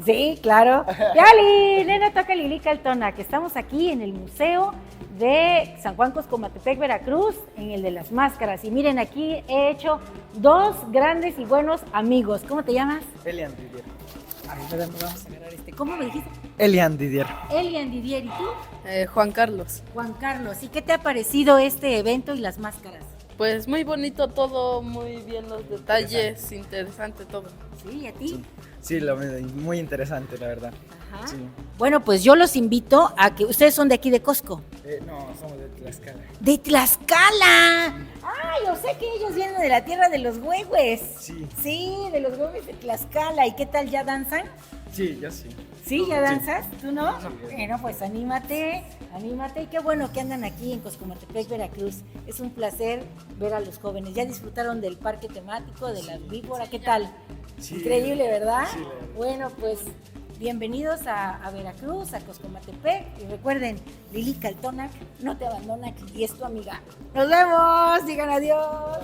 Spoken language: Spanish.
Sí, claro. Yali, nena, toca Lili Caltona, que estamos aquí en el Museo de San Juan Coscomatepec, Veracruz, en el de las máscaras. Y miren, aquí he hecho dos grandes y buenos amigos. ¿Cómo te llamas? Elian Didier. A ver, vamos a agarrar este. ¿Cómo me dijiste? Elian Didier. Elian Didier, ¿y tú? Juan Carlos. Juan Carlos. ¿Y qué te ha parecido este evento y las máscaras? Pues muy bonito todo, muy bien los detalles, interesante todo. Sí, ¿y a ti? Sí, muy interesante, la verdad. Ajá. Sí. Bueno, pues yo los invito a que ustedes son de aquí de Costco. No, somos de Tlaxcala. ¡De Tlaxcala! ¡Ay, yo sé que ellos vienen de la tierra de los huehues! Sí. Sí, de los huehues de Tlaxcala. ¿Y qué tal, ya danzan? Sí, yo sí. ¿Sí, ya danzas? ¿Tú no? Sí. Bueno, pues anímate. Y qué bueno que andan aquí en Coscomatepec, Veracruz. Es un placer ver a los jóvenes. ¿Ya disfrutaron del parque temático, de la víbora? ¿Qué tal? Sí. Increíble, ¿verdad? Sí, la verdad. Bueno, pues bienvenidos a Veracruz, a Coscomatepec. Y recuerden, Lili Caltona no te abandona y es tu amiga. ¡Nos vemos! ¡Digan adiós!